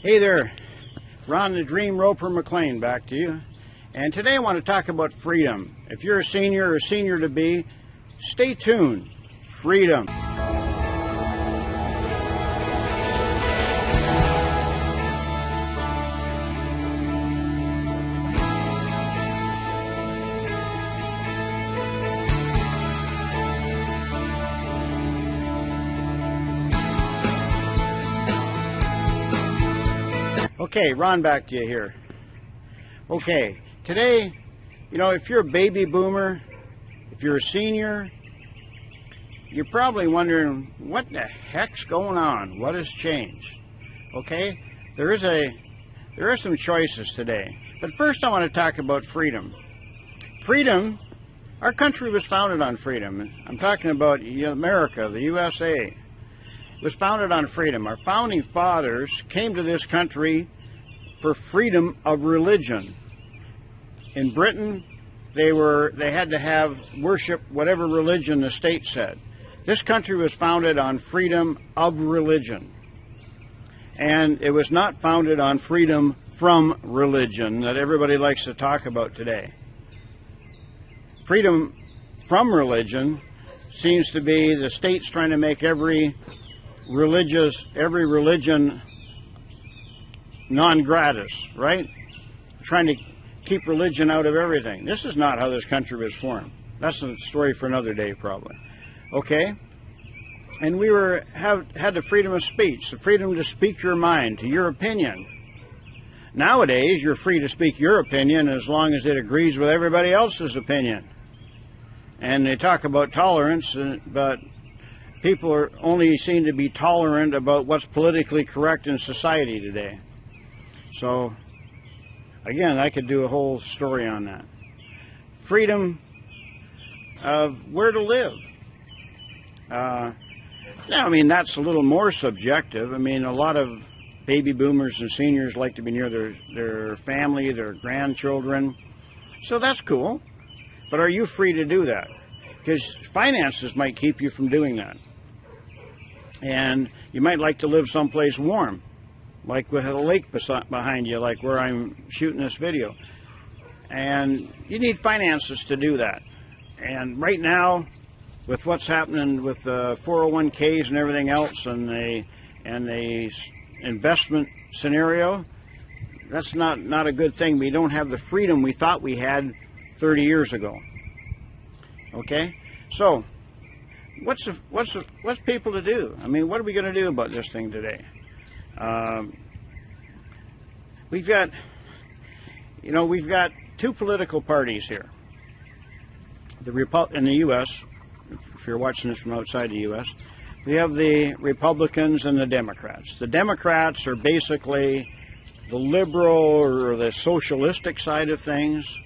Hey there, Ron the Dream Roper McLean back to you. And today I want to talk about freedom. If you're a senior or senior to be, stay tuned. Freedom. Okay, Ron back to you here. Okay, today, if you're a baby boomer, if you're a senior, you're probably wondering, what the heck's going on? What has changed? Okay, there are some choices today. But first I want to talk about freedom. Freedom, our country was founded on freedom. I'm talking about America, the USA. It was founded on freedom. Our founding fathers came to this country for freedom of religion. In Britain, they had to have worship whatever religion the state said. This country was founded on freedom of religion. And it was not founded on freedom from religion that everybody likes to talk about today. Freedom from religion seems to be the state's trying to make every religion non-gratis, right? Trying to keep religion out of everything. This is not how this country was formed. That's a story for another day, probably. Okay? And we had the freedom of speech, the freedom to speak your mind, to your opinion. Nowadays, you're free to speak your opinion as long as it agrees with everybody else's opinion. And they talk about tolerance, but people only seem to be tolerant about what's politically correct in society today. So, again, I could do a whole story on that. Freedom of where to live. That's a little more subjective. A lot of baby boomers and seniors like to be near their family, their grandchildren. So that's cool. But are you free to do that? Because finances might keep you from doing that. And you might like to live someplace warm, like with a lake behind you, like where I'm shooting this video. And you need finances to do that. And right now, with what's happening with the 401ks and everything else, and the investment scenario, that's not a good thing. We don't have the freedom we thought we had 30 years ago. Okay? So, what's people to do? What are we going to do about this thing today? We've got two political parties here. In the U.S., if you're watching this from outside the U.S., we have the Republicans and the Democrats. The Democrats are basically the liberal or the socialistic side of things,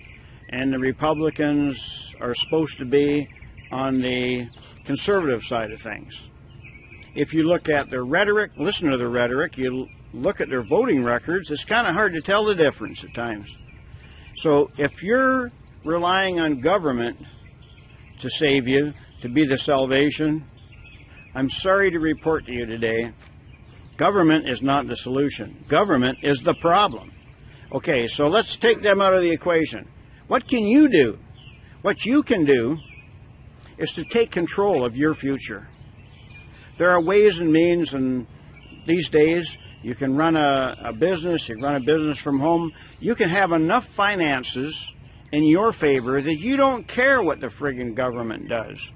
and the Republicans are supposed to be on the conservative side of things. If you look at their rhetoric, listen to their rhetoric, you look at their voting records, it's kind of hard to tell the difference at times. So if you're relying on government to save you, to be the salvation, I'm sorry to report to you today, government is not the solution. Government is the problem. Okay, so let's take them out of the equation. What can you do? What you can do is to take control of your future. There are ways and means, and these days you can run a business, you can run a business from home. You can have enough finances in your favor that you don't care what the friggin' government does.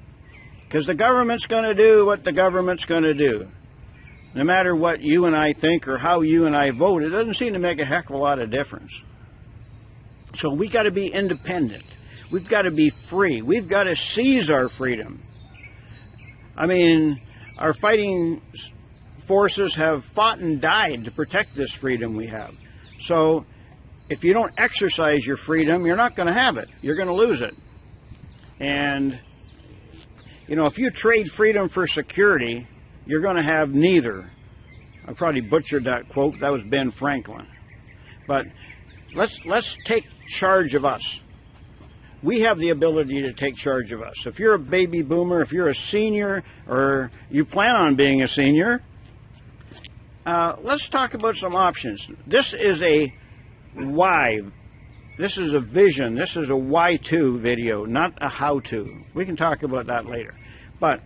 Because the government's going to do what the government's going to do. No matter what you and I think or how you and I vote, it doesn't seem to make a heck of a lot of difference. So we got to be independent. We've got to be free. We've got to seize our freedom. Our fighting forces have fought and died to protect this freedom we have. So if you don't exercise your freedom, you're not going to have it. You're going to lose it. And, if you trade freedom for security, you're going to have neither. I probably butchered that quote. That was Ben Franklin. But let's take charge of us. We have the ability to take charge of us. If you're a baby boomer, if you're a senior, or you plan on being a senior, let's talk about some options. This is a why. This is a vision. This is a why-to video, not a how-to. We can talk about that later. But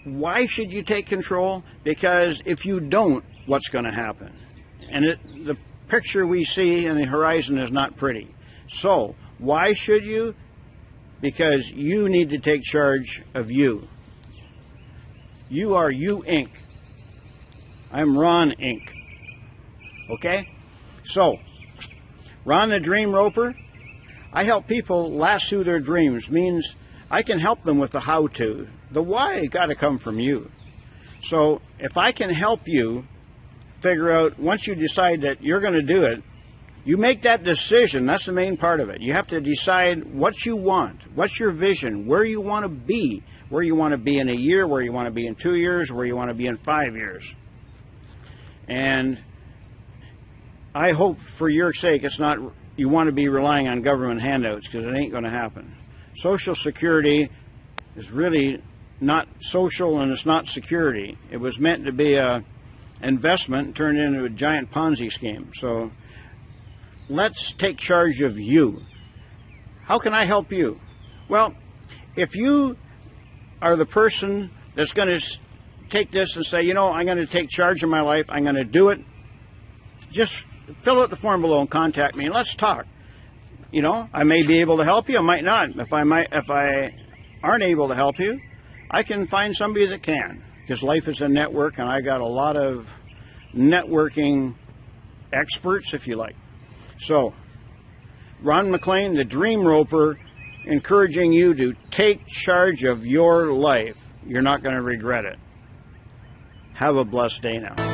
why should you take control? Because if you don't, what's going to happen? And the picture we see in the horizon is not pretty. So why should you? Because you need to take charge of you. You are you, Inc. I'm Ron, Inc. Okay? So, Ron the Dream Roper, I help people lasso their dreams. Means I can help them with the how-to. The why got to come from you. So, if I can help you figure out, once you decide that you're going to do it, you make that decision. That's the main part of it. You have to decide what you want, what's your vision, where you want to be, where you want to be in a year, where you want to be in 2 years, where you want to be in 5 years. And I hope for your sake it's not you want to be relying on government handouts, because it ain't going to happen. Social Security is really not social, and it's not security. It was meant to be a investment turned into a giant Ponzi scheme. So let's take charge of you. How can I help you? Well, if you are the person that's going to take this and say, you know, I'm going to take charge of my life, I'm going to do it, just fill out the form below and contact me and let's talk. You know, I may be able to help you, I might not. If I aren't able to help you, I can find somebody that can, because life is a network, and I got a lot of networking experts, if you like. So, Ron McLean, the Dream Roper, encouraging you to take charge of your life. You're not going to regret it. Have a blessed day now.